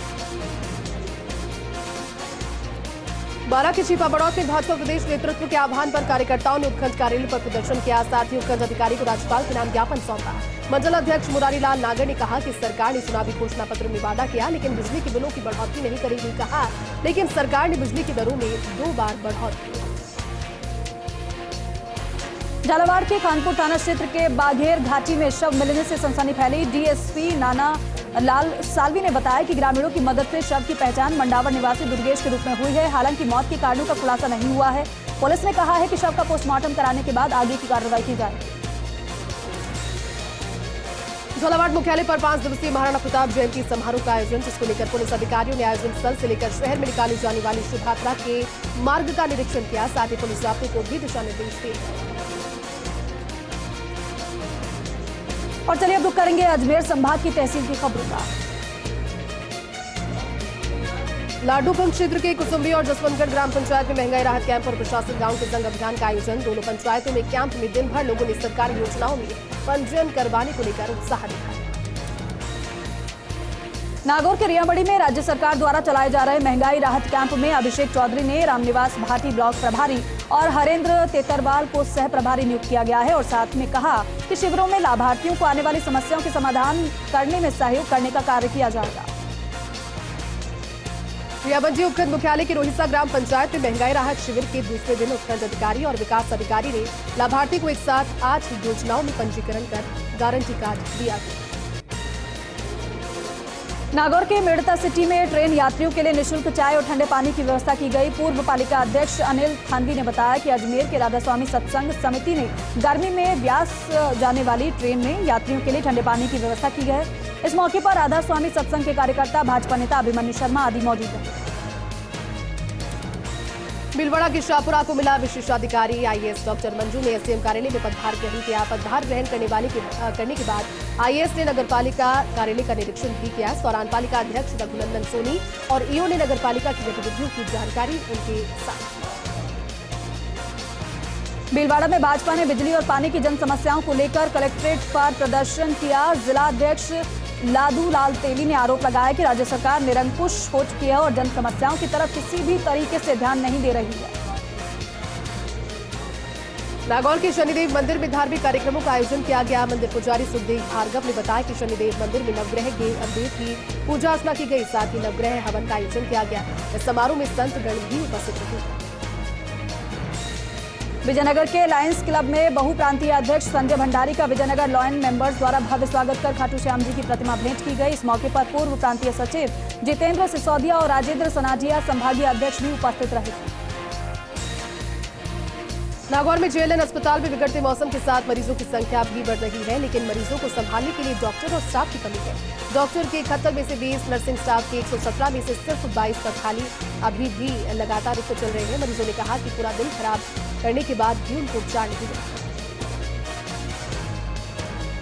बारां के छिपा बड़ौत में भाजपा प्रदेश नेतृत्व के आह्वान पर कार्यकर्ताओं ने उपखंड कार्यालय पर प्रदर्शन किया। साथ ही उपखंड अधिकारी को राज्यपाल के नाम ज्ञापन सौंपा। मंडल अध्यक्ष मुरारी लाल नागर ने कहा कि सरकार ने चुनावी घोषणा पत्र में वादा किया, लेकिन बिजली के बिलों की बढ़ोतरी नहीं करेगी। कहा लेकिन सरकार ने बिजली की दरों में 2 बार बढ़ोतरी की। झालावाड़ के खानपुर थाना क्षेत्र के बाघेर घाटी में शव मिलने से सनसनी फैली। डीएसपी नाना लाल सालवी ने बताया कि ग्रामीणों की मदद से शव की पहचान मंडावर निवासी दुर्गेश के रूप में हुई है। हालांकि मौत के कारणों का खुलासा नहीं हुआ है। पुलिस ने कहा है कि शव का पोस्टमार्टम कराने के बाद आगे की कार्रवाई की जाएगी। झालावाड़ मुख्यालय पर 5 दिवसीय महाराणा प्रताप जयंती समारोह का आयोजन, जिसको लेकर पुलिस अधिकारियों ने आयोजन स्थल से लेकर शहर में निकाली जाने वाली शोभा यात्रा के मार्ग का निरीक्षण किया। साथ ही पुलिस रास्तों को भी दिशा निर्देश दिए। और चलिए अब रुक करेंगे अजमेर संभाग की तहसील की खबरों का। लाडूगंज क्षेत्र के कुसुम्बी और जसवंतगढ़ ग्राम पंचायत में महंगाई राहत कैंप और प्रशासन गांव के संग अभियान का आयोजन। दोनों पंचायतों में कैंप में दिन भर लोगों ने सरकारी योजनाओं में पंजीयन करवाने को लेकर उत्साह दिखाया। नागौर के रियाबड़ी में राज्य सरकार द्वारा चलाए जा रहे महंगाई राहत कैंप में अभिषेक चौधरी ने रामनिवास भाटी ब्लॉक प्रभारी और हरेंद्र तेतरवाल को सह प्रभारी नियुक्त किया गया है। और साथ में कहा कि शिविरों में लाभार्थियों को आने वाली समस्याओं के समाधान करने में सहयोग करने का कार्य किया जाएगा। रियाबंजी उपखंड मुख्यालय के रोहिसा ग्राम पंचायत में महंगाई राहत शिविर के दूसरे दिन उपखंड अधिकारी और विकास अधिकारी ने लाभार्थी को एक साथ 8 योजनाओं में पंजीकरण कर गारंटी कार्ड दिया गया। नागौर के मेड़ता सिटी में ट्रेन यात्रियों के लिए निःशुल्क चाय और ठंडे पानी की व्यवस्था की गई। पूर्व पालिका अध्यक्ष अनिल थानवी ने बताया कि अजमेर के राधा स्वामी सत्संग समिति ने गर्मी में ब्यास जाने वाली ट्रेन में यात्रियों के लिए ठंडे पानी की व्यवस्था की है। इस मौके पर राधा स्वामी सत्संग के कार्यकर्ता, भाजपा नेता अभिमन्यु शर्मा आदि मौजूद हैं। भीलवाड़ा के शाहपुरा को मिला विशेषाधिकारी। आईएएस डॉक्टर मंजू ने एसडीएम कार्यालय में पदभार ग्रहण किया। पदभार ग्रहण करने के बाद आईएएस ने नगर पालिका कार्यालय का निरीक्षण भी किया। इस दौरान पालिका अध्यक्ष रघुनंदन सोनी और ईओ ने नगर पालिका की गतिविधियों की जानकारी उनके साथ। भीलवाड़ा में भाजपा ने बिजली और पानी की जन समस्याओं को लेकर कलेक्ट्रेट पर प्रदर्शन किया। जिला अध्यक्ष लादू लाल तेली ने आरोप लगाया कि राज्य सरकार निरंकुश हो चुकी है और जन समस्याओं की तरफ किसी भी तरीके से ध्यान नहीं दे रही है। नागौर के शनिदेव मंदिर में धार्मिक कार्यक्रमों का आयोजन किया गया। मंदिर पुजारी सुखदेव भार्गव ने बताया कि शनिदेव मंदिर में नवग्रह देव की पूजा अर्चना की गई। साथ ही नवग्रह हवन का आयोजन किया गया। इस समारोह में संत गण भी उपस्थित रहे। विजयनगर के लायंस क्लब में बहुप्रांतीय अध्यक्ष संजय भंडारी का विजयनगर लॉयन मेंबर्स द्वारा भव्य स्वागत कर खाटू श्याम जी की प्रतिमा भेंट की गई। इस मौके पर पूर्व प्रांतीय सचिव जितेंद्र सिसोदिया और राजेंद्र सनाजिया संभागीय अध्यक्ष भी उपस्थित रहे। नागौर में जेएलएन अस्पताल में बिगड़ते मौसम के साथ मरीजों की संख्या भी बढ़ रही है, लेकिन मरीजों को संभालने के लिए डॉक्टर और स्टाफ की कमी है। डॉक्टर के 71 में से 20, नर्सिंग स्टाफ के 117 में से सिर्फ 22 पद खाली अभी भी लगातार रिक्त चल रहे हैं। मरीजों ने कहा कि पूरा दिन खराब करने के बाद भी उनको उपचार नहीं मिला।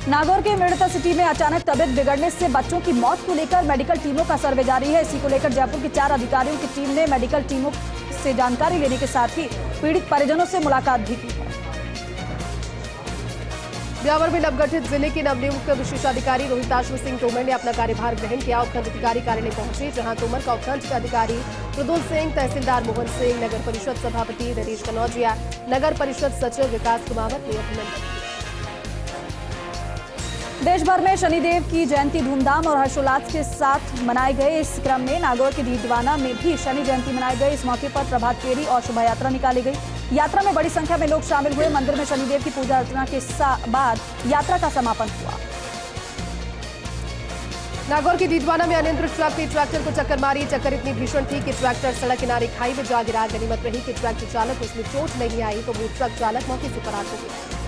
नागौर के मेड़ता सिटी में अचानक तबियत बिगड़ने से बच्चों की मौत को लेकर मेडिकल टीमों का सर्वे जारी है। इसी को लेकर जयपुर की 4 अधिकारियों की टीम ने मेडिकल टीमों से जानकारी लेने के साथ ही पीड़ित परिजनों से मुलाकात भी की है। ब्यावर में नवगठित जिले के नवनियुक्त विशेषाधिकारी रोहिताश्व सिंह तोमर ने अपना कार्यभार ग्रहण किया। उपखंड अधिकारी कार्यालय पहुंचे, जहां तोमर का उपखंड अधिकारी प्रदुल सिंह, तहसीलदार मोहन सिंह, नगर परिषद सभापति नरेश कनौजिया, नगर परिषद सचिव विकास कुमावत ने अभिनंदन किया। देश भर में शनिदेव की जयंती धूमधाम और हर्षोल्लास के साथ मनाए गए। इस क्रम में नागौर के दीदवाना में भी शनि जयंती मनाई गई। इस मौके पर प्रभात फेरी और शोभा यात्रा निकाली गई। यात्रा में बड़ी संख्या में लोग शामिल हुए। मंदिर में शनिदेव की पूजा अर्चना के बाद यात्रा का समापन हुआ। नागौर के दीदवाना में अनियंत्रित ट्रक ने ट्रैक्टर को टक्कर मारी। टक्कर इतनी भीषण थी कि ट्रैक्टर सड़क किनारे खाई में जा गिरा। गनीमत रही कि ट्रैक्टर चालक को उसमें चोट नहीं आई, तो वो ट्रक चालक मौके से फरार हो गया।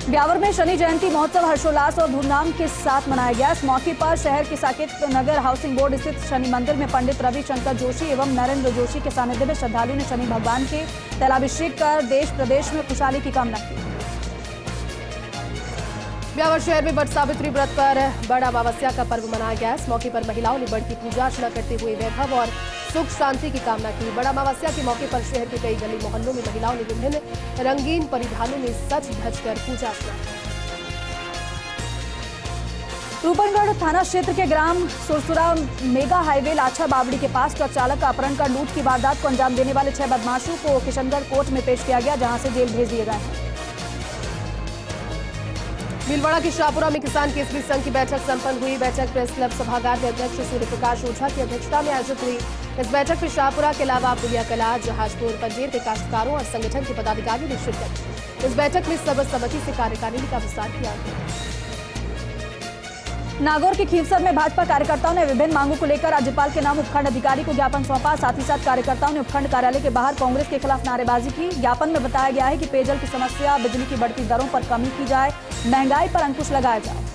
ब्यावर में शनि जयंती महोत्सव हर्षोल्लास और धूमधाम के साथ मनाया गया। इस मौके पर शहर के साकेत नगर हाउसिंग बोर्ड स्थित शनि मंदिर में पंडित रविशंकर जोशी एवं नरेंद्र जोशी के सानिध्य में श्रद्धालुओं ने शनि भगवान के तैलाभिषेक कर देश प्रदेश में खुशहाली की कामना की। ब्यावर शहर में वट सावित्री व्रत पर बड़ा अमावस्या का पर्व मनाया गया। इस मौके पर महिलाओं ने बड़ की पूजा अर्चना करते हुए वैभव और सुख शांति की कामना की। बड़ा अमावस्या के मौके पर शहर के कई गली मोहल्लों में महिलाओं ने विभिन्न रंगीन परिधानों में सज धज कर पूजा अर्चना की। रूपनगढ़ थाना क्षेत्र के ग्राम सुरसुरा मेगा हाईवे लाछा बावड़ी के पास ट्रक चालक का अपहरण कर लूट की वारदात को अंजाम देने वाले 6 बदमाशों को किशनगढ़ कोर्ट में पेश किया गया, जहां से जेल भेज दिए गए हैं। भीलवाड़ा के शाहपुरा में किसान केसरी संघ की बैठक संपन्न हुई। बैठक प्रेस क्लब सभागार में अध्यक्ष सूर्य प्रकाश ओझा की अध्यक्षता में आयोजित हुई। इस बैठक में शाहपुरा के अलावा पुलिया कला, जहाजपुर, पंजेर के काश्तकारों और संगठन के पदाधिकारियों ने शिरकत की। इस बैठक में सर्वसम्मति से कार्यकारिणी का विस्तार किया गया। नागौर के खीवसर में भाजपा कार्यकर्ताओं ने विभिन्न मांगों को लेकर राज्यपाल के नाम उपखंड अधिकारी को ज्ञापन सौंपा। साथ ही साथ कार्यकर्ताओं ने उपखंड कार्यालय के बाहर कांग्रेस के खिलाफ नारेबाजी की। ज्ञापन में बताया गया है कि पेयजल की समस्या, बिजली की बढ़ती दरों पर कमी की जाए, महंगाई पर अंकुश लगाया जाए।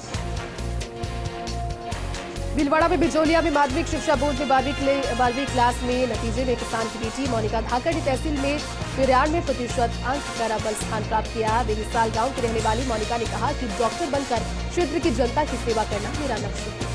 भीलवाड़ा में बिजोलिया में माध्यमिक शिक्षा बोर्ड में 12वीं क्लास में नतीजे में किसान की बेटी मोनिका धाकड़ ने तहसील में 93% अंक कर अव्वल स्थान प्राप्त किया। बेमिसाल गांव की रहने वाली मोनिका ने कहा कि डॉक्टर बनकर क्षेत्र की जनता की सेवा करना मेरा लक्ष्य है।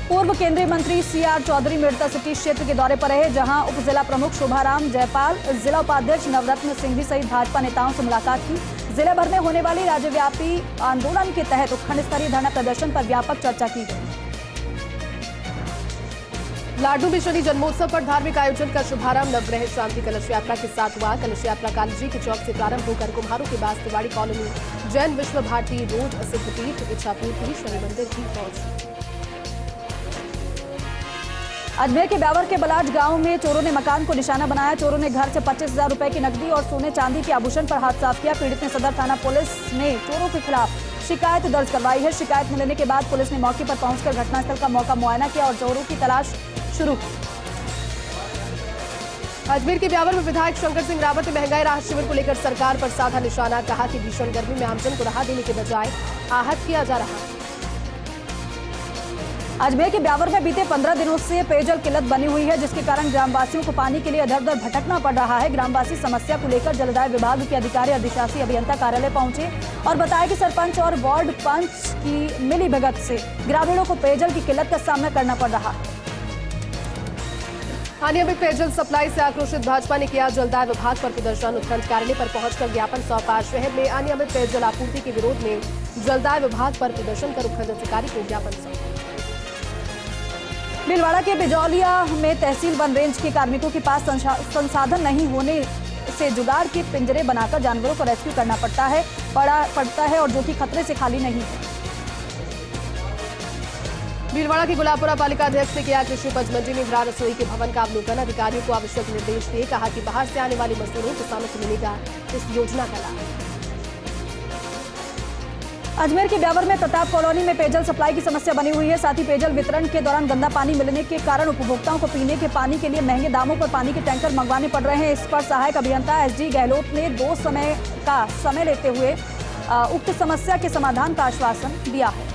पूर्व केंद्रीय मंत्री CR चौधरी मेड़ता सिटी क्षेत्र के दौरे पर रहे, जहां उप जिला प्रमुख शोभाराम जयपाल, जिला उपाध्यक्ष नवरत्न सिंघवी सहित भाजपा नेताओं से मुलाकात की। जिले भर में होने वाली राज्यव्यापी आंदोलन के तहत उपखंड स्तरीय धरना प्रदर्शन पर व्यापक चर्चा की गई। लाडू में शनि जन्मोत्सव पर धार्मिक आयोजन का शुभारंभ नवग्रह शांति कलश यात्रा के साथ हुआ। कलश यात्रा कालीजी के चौक से प्रारंभ होकर कुम्हारों के बाद तिवाड़ी कॉलोनी, जैन विश्व भारती रोड, सिद्धपीठ, इच्छापुर, शनि मंदिर की पहुंची। अजमेर के ब्यावर के बलाज गांव में चोरों ने मकान को निशाना बनाया। चोरों ने घर से 25,000 रुपए की नकदी और सोने चांदी के आभूषण पर हाथ साफ किया। पीड़ित ने सदर थाना पुलिस ने चोरों के खिलाफ शिकायत दर्ज करवाई है। शिकायत मिलने के बाद पुलिस ने मौके पर पहुंचकर घटनास्थल का मौका मुआयना किया और चोरों की तलाश शुरू की। अजमेर के ब्यावर में विधायक शंकर सिंह रावत ने महंगाई राहत शिविर को लेकर सरकार पर साधा निशाना। कहा कि भीषण गर्मी में आमजन को राहत देने के बजाय आहत किया जा रहा है। अजमेर के ब्यावर में बीते 15 दिनों से पेयजल किल्लत बनी हुई है, जिसके कारण ग्रामवासियों को पानी के लिए इधर-उधर भटकना पड़ रहा है। ग्रामवासी समस्या को लेकर जलदाय विभाग के अधिकारी अधिशासी अभियंता कार्यालय पहुंचे और बताया कि सरपंच और वार्ड पंच की मिलीभगत से ग्रामीणों को पेयजल की किल्लत का सामना करना पड़ रहा है। अनियमित पेयजल सप्लाई से आक्रोशित भाजपा ने किया जलदाय विभाग पर प्रदर्शन। उपखंड कार्यालय पर पहुंचकर ज्ञापन सौंपा। शहर में अनियमित पेयजल आपूर्ति के विरोध में जलदाय विभाग पर प्रदर्शन कर उपखंड अधिकारी को ज्ञापन सौंपा। भीलवाड़ा के बिजौलिया में तहसील वन रेंज के कार्मिकों के पास संसाधन नहीं होने से जुगाड़ के पिंजरे बनाकर जानवरों को रेस्क्यू करना पड़ता है और जो कि खतरे से खाली नहीं है। भीलवाड़ा के गुलाबपुरा पालिका अध्यक्ष ने किया कृषि उपज मंडी में इंदिरा रसोई के भवन का अवलोकन। अधिकारियों को आवश्यक निर्देश दिए। कहा कि बाहर से आने वाले मजदूरों किसानों को मिलेगा इस योजना का लाभ। अजमेर के ब्यावर में प्रताप कॉलोनी में पेयजल सप्लाई की समस्या बनी हुई है। साथ ही पेयजल वितरण के दौरान गंदा पानी मिलने के कारण उपभोक्ताओं को पीने के पानी के लिए महंगे दामों पर पानी के टैंकर मंगवाने पड़ रहे हैं। इस पर सहायक अभियंता SD गहलोत ने 2 समय का समय लेते हुए उक्त समस्या के समाधान का आश्वासन दिया है।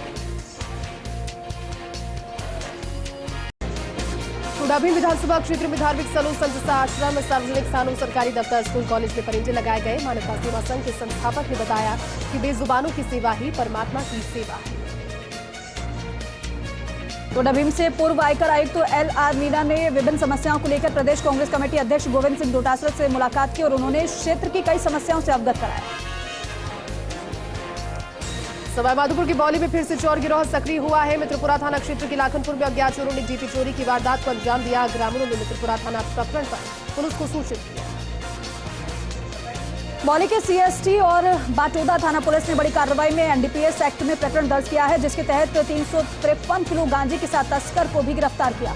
टूडाभीम विधानसभा क्षेत्र में धार्मिक स्थलों, संत आश्रम, सार्वजनिक स्थानों, सरकारी दफ्तर, स्कूल, कॉलेज में परिंदे लगाए गए। मानवता सेवा संघ के संस्थापक ने बताया कि बेजुबानों की सेवा ही परमात्मा की सेवा है। टूडाभीम से पूर्व आयकर आयुक्त LR मीना ने विभिन्न समस्याओं को लेकर प्रदेश कांग्रेस कमेटी अध्यक्ष गोविंद सिंह डोटासरा से मुलाकात की और उन्होंने क्षेत्र की कई समस्याओं से अवगत कराया। सवाईमाधोपुर की बौली में फिर से चोर गिरोह सक्रिय हुआ है। मित्रपुरा थाना क्षेत्र के लाखनपुर में अज्ञात चोरों ने जीपी चोरी की वारदात को अंजाम दिया। ग्रामीणों ने मित्रपुरा थाना प्रकरण पर पुलिस को सूचित किया। बौली के CST और बाटोदा थाना पुलिस ने बड़ी कार्रवाई में NDPS एक्ट में प्रकरण दर्ज किया है, जिसके तहत 353 किलो गांजे के साथ तस्कर को भी गिरफ्तार किया।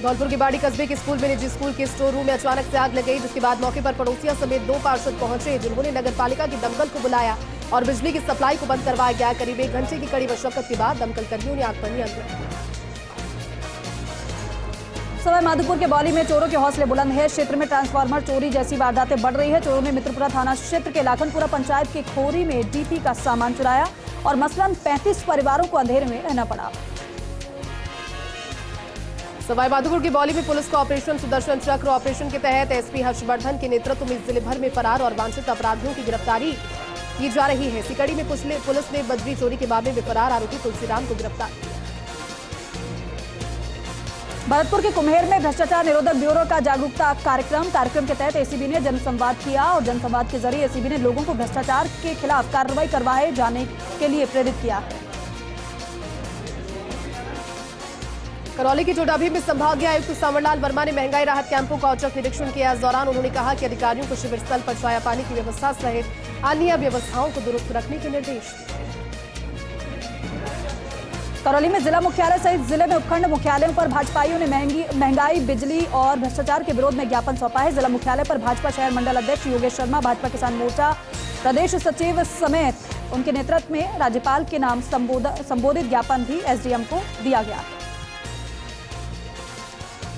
धौलपुर के बाड़ी कस्बे के स्कूल में निजी स्कूल के स्टोर रूम में अचानक से आग लग गई, जिसके बाद मौके पर पड़ोसियों समेत 2 पार्षद पहुंचे, जिन्होंने नगर पालिका की दमकल को बुलाया और बिजली की सप्लाई को बंद करवाया गया। करीब 1 घंटे की कड़ी मशक्कत के बाद दमकल कर्मियों ने आग पर नियंत्रण किया। सवाईमाधोपुर के बौली में चोरों के हौसले बुलंद है। क्षेत्र में ट्रांसफार्मर चोरी जैसी वारदातें बढ़ रही है। चोरों ने मित्रपुरा थाना क्षेत्र के लाखनपुरा पंचायत के खोरी में DP का सामान चुराया और मसलन 35 परिवारों को अंधेरे में रहना पड़ा। सवाईमाधोपुर की बौली में पुलिस का ऑपरेशन सुदर्शन चक्र ऑपरेशन के तहत एसपी हर्षवर्धन के नेतृत्व में जिले भर में फरार और वांछित अपराधियों की गिरफ्तारी की जा रही है। सिकड़ी में पुलिस ने बजरी चोरी के मामले में फरार आरोपी तुलसीराम को गिरफ्तार किया। भरतपुर के कुम्हेर में भ्रष्टाचार निरोधक ब्यूरो का जागरूकता कार्यक्रम के तहत एसीबी ने जनसंवाद किया और जनसंवाद के जरिए एसीबी ने लोगों को भ्रष्टाचार के खिलाफ कार्रवाई करवाए जाने के लिए प्रेरित किया। करौली की चोटाभीम में संभागीय आयुक्त सांवरलाल वर्मा ने महंगाई राहत कैंपों का औचक निरीक्षण किया। इस दौरान उन्होंने कहा कि अधिकारियों को शिविर स्थल पर चाया पानी की व्यवस्था सहित अन्य व्यवस्थाओं को दुरुस्त रखने के निर्देश दिए। करौली में जिला मुख्यालय सहित जिले में उपखंड मुख्यालयों पर भाजपाइयों ने महंगाई, बिजली और भ्रष्टाचार के विरोध में ज्ञापन सौंपा है। जिला मुख्यालय पर भाजपा शहर मंडल अध्यक्ष योगेश शर्मा, भाजपा किसान मोर्चा प्रदेश सचिव समेत उनके नेतृत्व में राज्यपाल के नाम संबोधित ज्ञापन भी एसडीएम को दिया गया।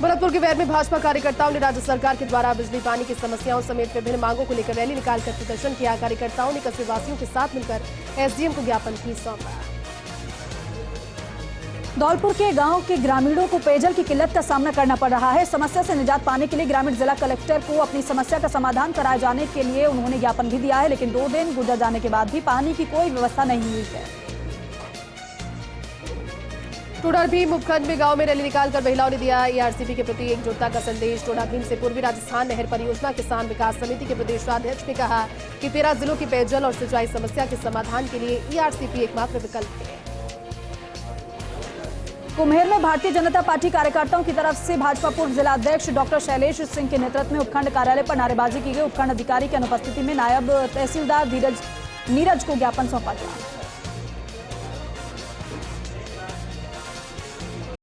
भरतपुर के वैर में भाजपा कार्यकर्ताओं ने राज्य सरकार के द्वारा बिजली पानी की समस्याओं समेत विभिन्न मांगों को लेकर रैली निकालकर प्रदर्शन किया। कार्यकर्ताओं ने कस्बेवासियों के साथ मिलकर एसडीएम को ज्ञापन भी सौंपा। धौलपुर के गांव के ग्रामीणों को पेयजल की किल्लत का सामना करना पड़ रहा है। समस्या से निजात पाने के लिए ग्रामीण जिला कलेक्टर को अपनी समस्या का समाधान कराए जाने के लिए उन्होंने ज्ञापन भी दिया है, लेकिन 2 दिन गुजर जाने के बाद भी पानी की कोई व्यवस्था नहीं हुई है। टोडाभीम उपखंड में गांव में रैली निकालकर महिलाओं ने दिया ईआरसीपी के प्रति एकजुटता का संदेश। टोडाभीम से पूर्वी राजस्थान नहर परियोजना किसान विकास समिति के प्रदेशाध्यक्ष ने कहा कि 13 जिलों की पेयजल और सिंचाई समस्या के समाधान के लिए ईआरसीपी एकमात्र विकल्प है। कुम्हेर में भारतीय जनता पार्टी कार्यकर्ताओं की तरफ से भाजपा पूर्व जिलाध्यक्ष डॉक्टर शैलेश सिंह के नेतृत्व में उपखंड कार्यालय पर नारेबाजी की गई। उपखंड अधिकारी की अनुपस्थिति में नायब तहसीलदार नीरज को ज्ञापन सौंपा गया।